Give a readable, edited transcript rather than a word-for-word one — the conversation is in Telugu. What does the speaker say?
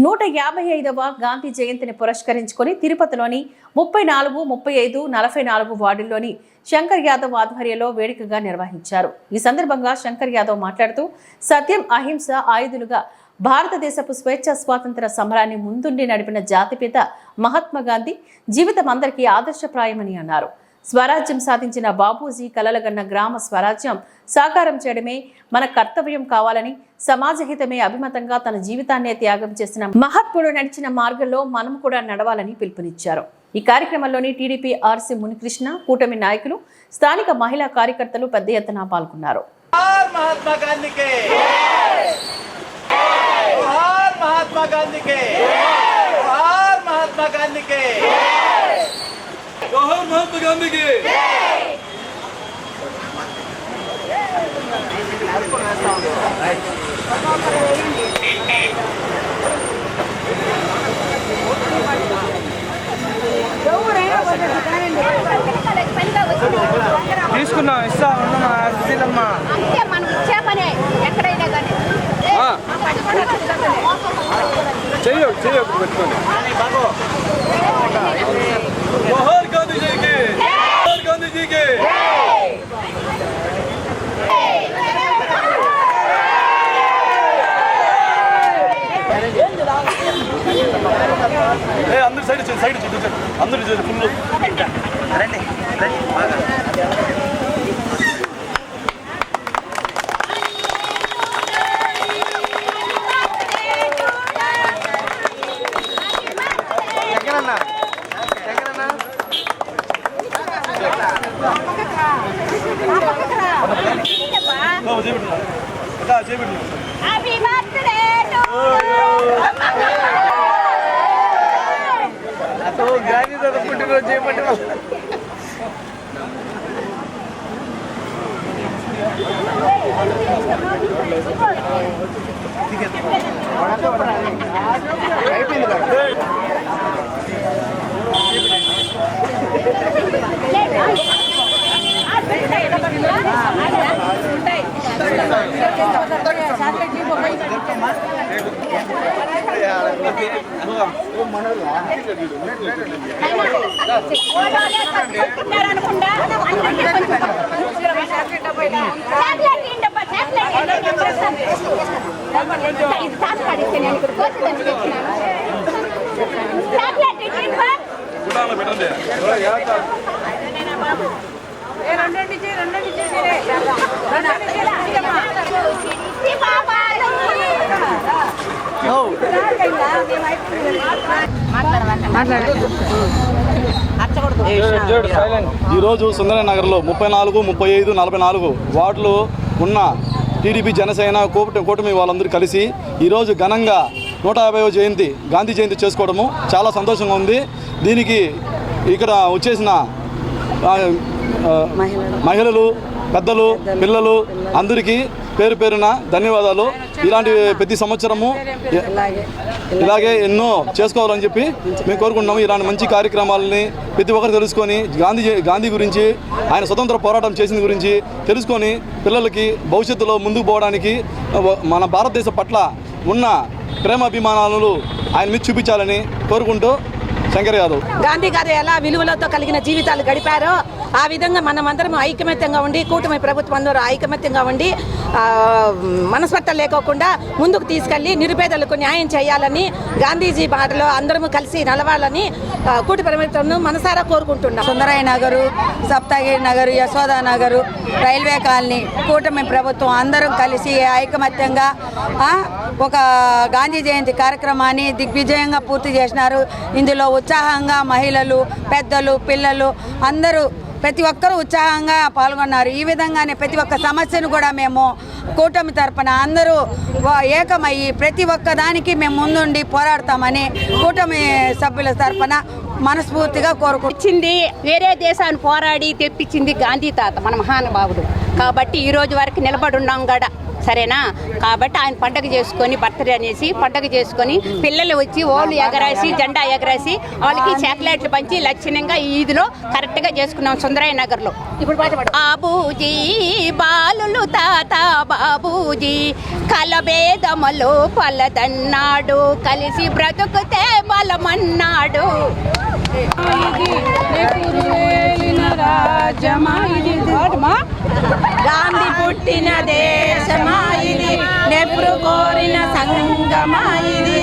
155వ గాంధీ జయంతిని పురస్కరించుకొని తిరుపతిలోని 34, 35, 44 వార్డుల్లోని శంకర్ యాదవ్ ఆధ్వర్యంలో వేడుకగా నిర్వహించారు. ఈ సందర్భంగా శంకర్ యాదవ్ మాట్లాడుతూ సత్యం, అహింస ఆయుధులుగా భారతదేశపు స్వేచ్ఛ స్వాతంత్ర సమరాన్ని ముందుండి నడిపిన జాతిపిత మహాత్మా గాంధీ జీవితం అందరికీ ఆదర్శప్రాయమని అన్నారు. స్వరాజ్యం సాధించిన బాపూజీ కలలుగన్న గ్రామ స్వరాజ్యం సాకారం చేయడమే మన కర్తవ్యం కావాలని, సమాజహితమే అభిమతంగా తన జీవితాన్నే త్యాగం చేసిన మహాత్ముడు నడిచిన మార్గంలో మనం కూడా నడవాలని పిలుపునిచ్చారు. ఈ కార్యక్రమంలోని టీడీపీ ఆర్సీ మునికృష్ణ, కూటమి నాయకులు, స్థానిక మహిళా కార్యకర్తలు పెద్ద ఎత్తున పాల్గొన్నారు. जोहर महात्मा गांधी की తీసుకున్నా ఇస్తా ఉన్నమా అర్జీలమ్మా అంతే మనం ఇచ్చే పనే ఎక్కడైనా గాని చెయ్యొచ్చు పెట్టుకోండి. जोहर गांधी जी की, जोहर गांधी जी की। अंदर साइड अंदर फुल రండి బాగా పుట్టినరోజు చేయమంటే అయిపోయింది కదా. ఈరోజు సుందరనగర్లో 34, 35, 44 వార్డులు ఉన్న టీడీపీ, జనసేన, కూటమి వాళ్ళందరూ కలిసి ఈరోజు ఘనంగా 150వ జయంతి గాంధీ జయంతి చేసుకోవడము చాలా సంతోషంగా ఉంది. దీనికి ఇక్కడ వచ్చేసిన మహిళలు, పెద్దలు, పిల్లలు అందరికీ పేరు పేరున ధన్యవాదాలు. ఇలాంటి ప్రతి సంవత్సరము ఇలాగే ఎన్నో చేసుకోవాలని చెప్పి మేము కోరుకుంటున్నాము. ఇలాంటి మంచి కార్యక్రమాలని ప్రతి ఒక్కరు తెలుసుకొని గాంధీ గురించి, ఆయన స్వతంత్ర పోరాటం చేసిన గురించి తెలుసుకొని పిల్లలకి భవిష్యత్తులో ముందుకు పోవడానికి మన భారతదేశం పట్ల ఉన్న ప్రేమాభిమానాలు ఆయన మీద చూపించాలని కోరుకుంటూ శంకర్ యాదవ్. గాంధీ గారు ఎలా విలువలతో కలిగిన జీవితాలు గడిపారో ఆ విధంగా మనమందరం ఐకమత్యంగా ఉండి, కూటమి ప్రభుత్వం అందరూ ఐకమత్యంగా ఉండి మనస్పర్ధలు లేకోకుండా ముందుకు తీసుకెళ్లి నిరుపేదలకు న్యాయం చేయాలని, గాంధీజీ బాటలో అందరము కలిసి నడవాలని కూటమి ప్రభుత్వం మనసారా కోరుకుంటున్నాం. సుందరయ్య నగరు, సప్తగిరి నగరు, యశోదా నగరు, రైల్వే కాలనీ, కూటమి ప్రభుత్వం అందరం కలిసి ఐకమత్యంగా ఒక గాంధీ జయంతి కార్యక్రమాన్ని దిగ్విజయంగా పూర్తి చేసినారు. ఇందులో ఉత్సాహంగా మహిళలు, పెద్దలు, పిల్లలు అందరూ ప్రతి ఒక్కరూ ఉత్సాహంగా పాల్గొన్నారు. ఈ విధంగానే ప్రతి ఒక్క సమస్యను కూడా మేము కూటమి తరపున అందరూ ఏకమయ్యి ప్రతి ఒక్క దానికి మేము ముందుండి పోరాడతామని కూటమి సభ్యుల తరపున మనస్ఫూర్తిగా కోరుకుంటుంది. వేరే దేశాన్ని పోరాడి తెప్పించింది గాంధీ తాత, మన మహానుభావుడు. కాబట్టి ఈ రోజు వరకు నిలబడి ఉన్నాం కూడా సరేనా. కాబట్టి ఆయన పండగ చేసుకొని బర్త్డే అనేసి పండగ చేసుకొని పిల్లలు వచ్చి ఓళ్ళు ఎగరేసి జెండా ఎగరేసి వాళ్ళకి చాక్లెట్లు పంచి లక్షణంగా ఈ ఈదులో కరెక్ట్గా చేసుకున్నాం సుందరయ్య నగర్లో. బాబూజీ బాలులు తాత బాబూజీ కలభేదములు పలదన్నాడు, కలిసి బ్రతుకుతే బలమన్నాడు. గాంధీ పుట్టిన దేశమా ఇది, నెహ్రూ కోరిన సంగమా ఇది.